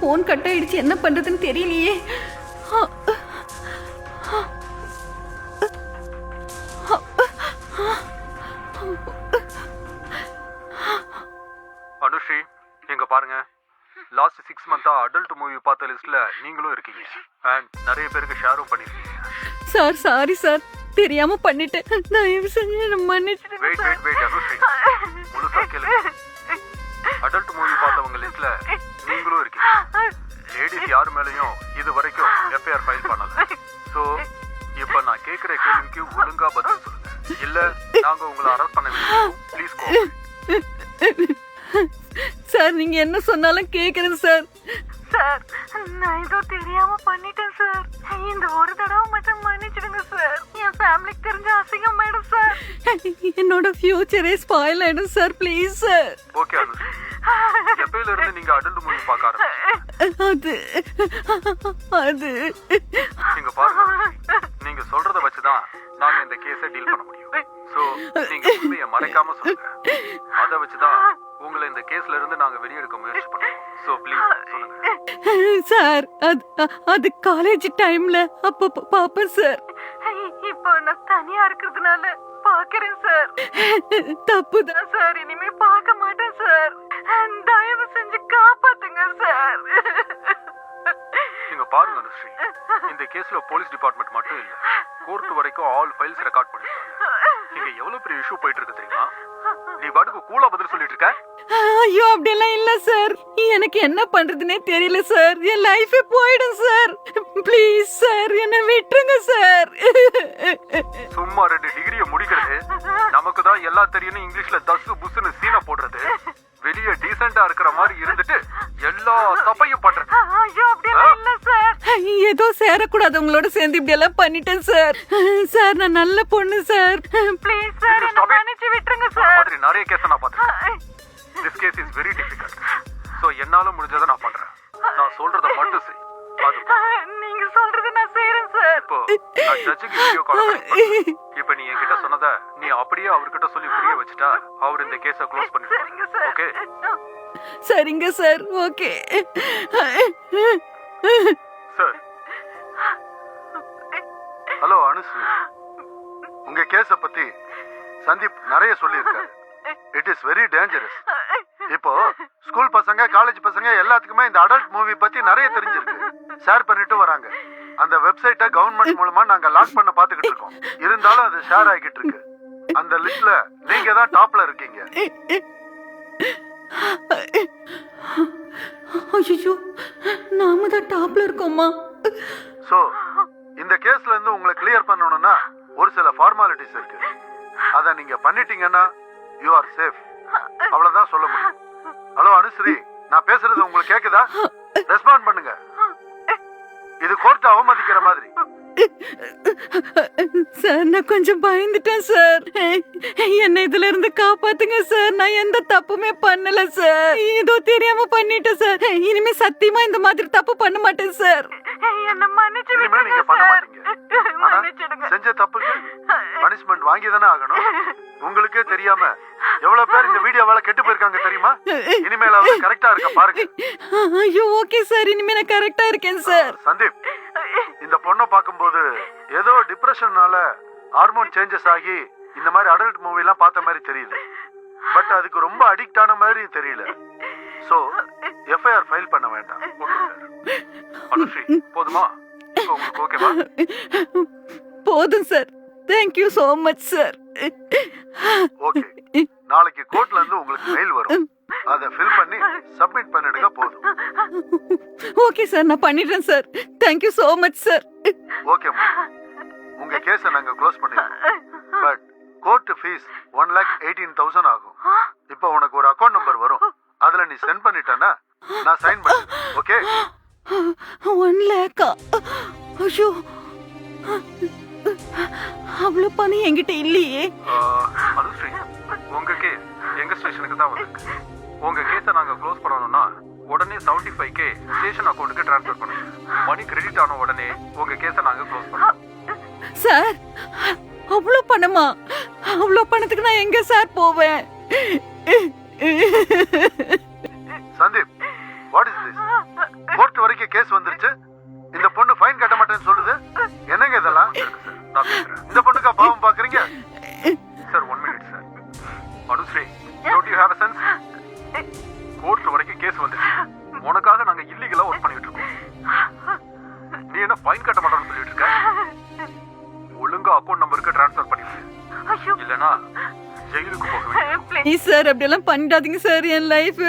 Phone cut ஆயிடுச்சு, என்ன பண்றதுன்னு தெரியலையே. அனுஸ்ரீ, எங்க பாருங்க, லாஸ்ட் 6 மந்த்தா அடல்ட் மூவி பார்த்த லிஸ்ட்ல நீங்களும் இருக்கீங்க அண்ட் நிறைய பேருக்கு ஷேரும் பண்ணிருக்கீங்க. சார் சாரி சார், தெரியாம பண்ணிட்டேன், தயவு செஞ்சு என்ன மன்னிச்சிடுங்க. வெயிட் அனுஸ்ரீ, முழுசா கேளுங்க. அடல்ட் மூவி பார்த்தவங்க லிஸ்ட்ல நீங்களும் இருக்கீங்க. லேடிஸ் யார் மேலயும் இது வரைக்கும் எஃப்ஐஆர் ஃபைல் பண்ணல. சோ இப்ப நான் கேக்குற கேள்விக்கு ஒழுங்கா பதில் சொல்லுங்க, இல்ல நாங்க உங்களை அரெஸ்ட் பண்ண வேண்டியிருக்கும். Please go. சார் நீங்க என்ன சொன்னாலும் கேக்குறேன் சார். சார் நான் ஏதோ தெரியாம பண்ணிட்டேன் சார். இந்த ஒரு தடவை மட்டும் மன்னிச்சிடுங்க சார். என் ஃபேமிலிக்கு தெரிஞ்ச அசிங்கம் ஆயிடும் சார். என்னோட ஃபியூச்சரே ஸ்பாயில் ஆயிடும் sir, please sir. Okay Anushree, எப்பயில இருந்து நீங்க அடல்ட் மூவி பார்க்க ஆரம்பிச்சீங்க? அது நீங்க பாருங்க அனுஸ்ரீ, நீங்க சொல்றத வச்சுதான் நாங்க இந்த கேஸை டீல் பண்ண முடியும். சோ நீங்க உண்மையை மறைக்காம சொல்லுங்க, அத வச்சுதான் உங்களை இந்த கேஸ்ல இருந்து நாங்க வெளியெடுக்க முயற்சி பண்ணுவோம். சோ ப்ளீஸ் சொல்லுங்க சார். அது காலேஜ் டைம்ல அப்ப பாப்பேன் சார். இப்போ நான் தனியா இருக்கிறதுனால பாக்குறேன் சார். தப்புதான் சார், இனிமே பார்க்க மாட்டேன் சார். தயவு செஞ்சு காப்பாத்துங்க சார். நீங்க பாருங்க அனுஸ்ரீ, இந்த கேஸ்ல போலீஸ் டிபார்ட்மெண்ட் மட்டும் இல்ல, கோர்ட் வரைக்கும் ஆல் ஃபைல்ஸ் ரெக்கார்ட் பண்ணிருக்காங்க. இங்க எவ்வளவு பெரிய இஷ்யூ போயிட்டு இருக்கு தெரியுமா? நீ பாட்டுக்கு கூலா பதில் சொல்லிட்டு இருக்க. ஐயோ அப்படியெல்லாம் இல்ல சார், எனக்கு என்ன பண்றதுன்னே தெரியல சார். என் லைஃபே போயிடும் சார். ப்ளீஸ் சார், என்ன விட்டுருங்க சார். சும்மா 2 டிகிரியை முடிக்கிறது, நமக்கு தான் எல்லாம் தெரியும் இங்கிலீஷ்ல தசு புசுன்னு சீனை போடுறது, வெளியே டீசெண்டா இருக்கிற மாதிரி இருந்துட்டு எல்லா தப்பையும் பண்றது. ஐயோ அப்படியெல்லாம் இல்ல சார். ஏதோ சேரக்கூடாது உங்களோட சேர்ந்து இப்படி எல்லாம் பண்ணிட்டேன் சார். சார் நான் நல்ல பொண்ணு சார், ப்ளீஸ் சார் என்ன மன்னிச்சு விட்டுருங்க சார். மாதிரி நிறைய கேஸ் நான் பார்த்தேன். This case is very difficult. So என்னால முடிஞ்சதை நான் பண்றேன். நான் சொல்றத மட்டும் செய். நீங்க சொல்றது நான் செய்றேன் சார். இப்போ நான் ஜட்ஜுக்கு வீடியோ கால் பண்ணி, இப்போ நீ என்கிட்ட சொன்னத நீ அப்படியே அவர்கிட்ட சொல்லி புரிய வச்சுட்டா அவர் இந்த கேஸை க்ளோஸ் பண்ணிடுவாங்க. ஓகே? சரிங்க sir. Okay sir. Hello Anusree, உங்க கேஸ பத்தி சந்தீப் நிறைய சொல்லியிருக்காரு. It is very dangerous. இப்போ ஸ்கூல் பசங்க, காலேஜ் பசங்க எல்லாத்துக்குமே இந்த அடல்ட் மூவி பத்தி நிறைய தெரிஞ்சிருக்கு. ஷேர் பண்ணிட்டு வராங்க. அந்த வெப்சைட்டை கவர்மெண்ட் மூலமா நாங்க லாக் பண்ண பாத்துக்கிட்டு இருக்கோம். இருந்தாலும் அது ஷேர் ஆகிட்டு இருக்கு. அந்த லிஸ்ட்ல நீங்க தான் டாப்ல இருக்கீங்க. ஐயோ, நாம தான் டாப்ல இருக்கோமா? சோ இந்த கேஸ்ல இருந்து உங்களை கிளியர் பண்ணணும்னா ஒரு சில ஃபார்மாலிட்டிஸ் இருக்கு. அத நீங்க பண்ணிட்டீங்கன்னா யூ ஆர் சேஃப். அவ்வளவுதான் சொல்ல முடியும். ஹலோ அனுஸ்ரீ, நான் பேசுறது உங்களுக்கு கேக்குதா? ரெஸ்பாண்ட் பண்ணுங்க. இது கோர்ட் அவமதிக்கிற மாதிரி. சார் நான் கொஞ்சம் பயந்துட்டேன் சார். என்ன இதுல இருந்து காப்பாத்துங்க சார். நான் எந்த தப்புமே பண்ணல சார். ஏதோ தெரியாம பண்ணிட்டேன் சார். இனிமே சத்தியமா இந்த மாதிரி தப்பு பண்ண மாட்டேன் சார். என்ன மன்னிச்சு இனிமே நீங்க பண்ண மாட்டீங்க. ஆனா செஞ்ச தப்புக்கு பனிஷ்மெண்ட் வாங்கி தானே ஆகணும். உங்களுக்கே தெரியாம எவ்வளவு பேர் இந்த வீடியோவால கெட்டு போயிருக்காங்க தெரியுமா? இனிமேல கரெக்டா இருக்க பாருங்க. ஐயோ ஓகே சார், இனிமே நான் கரெக்டா இருக்கேன் சார். சந்தீப், இந்த பொண்ணை பார்க்கும்போது ஏதோ டிப்ரெஷன்னால ஹார்மோன் சேஞ்சஸ் ஆகி இந்த மாதிரி அடல்ட் மூவி எல்லாம் பார்த்த மாதிரி தெரியுது. பட் அதுக்கு ரொம்ப அடிக்ட் ஆன மாதிரி தெரியல. சோ எஃப்ஐஆர் ஃபைல் பண்ண வேண்டாம். Okay sir. அனுஸ்ரீ போதுமா? உங்களுக்கு ஓகேவா? போதும் sir. Thank you so much sir. Okay, நாளைக்கு கோர்ட்ல இருந்து உங்களுக்கு மெயில் வரும். அத ஃபில் பண்ணி சப்மிட் பண்ணிடுங்க போதும். ஓகே சார், நான் பண்ணிடுறேன் sir. Thank you so much sir. Okay, உங்க கேஸை நாங்க க்ளோஸ் பண்ணிடுவோம். பட் கோர்ட் ஃபீஸ் 1,18,000 ஆகும். இப்போ உனக்கு ஒரு அக்கவுண்ட் நம்பர் வரும். அதுல நீ சென்ட் பண்ணிட்டேன்னா நான் சைன் பண்ணுவேன். ஓகே? 1 lakh. ஐயோ, அவ்வளவு பணம் என்கிட்ட இல்லையே. அனுஸ்ரீ, உங்க கேஸ் எங்க ஸ்டேஷனுக்கு தான் வந்திருக்கு. உங்க கேஸை நாங்க க்ளோஸ் பண்ணணும்னா உடனே 75K ஸ்டேஷன் அக்கவுண்ட்டுக்கு ட்ரான்ஸ்ஃபர் பண்ணுங்க. மணி கிரெடிட் ஆன உடனே உங்க கேஸை நாங்க க்ளோஸ் பண்ணுவோம். சார் அவ்வளவு பணமா? அவ்வளவு பணத்துக்கு நான் எங்க சார் போவேன்? Sandeep, what is this? Court வரைக்கும் கேஸ் வந்துருச்சு, இந்த பொண்ணு ஃபைன் கட்ட மாட்டேன்னு சொல்லுது. என்னங்க இதெல்லாம்? நான் பேசுறேன் இந்த பொண்ணுக்கா பாவம் பாக்குறீங்க? Sir. 1 minute sir. Anusree, don't you have a sense? Court வரைக்கும் கேஸ் வந்துச்சு, உனக்காக நாங்க இல்லீகலா ஒர்க் பண்ணிட்டு இருக்கோம். நீ என்ன ஃபைன் கட்ட மாட்டேன்னு சொல்லிட்டு இருக்க? ஒழுங்கா அக்கௌண்ட் நம்பருக்கு ட்ரான்ஸ்ஃபர் பண்ணிடு, இல்லனா ஜெயிலுக்கு போக வேண்டியது. சார் அப்படியெல்லாம் பண்ணிடாதீங்க சார், என் லைஃப்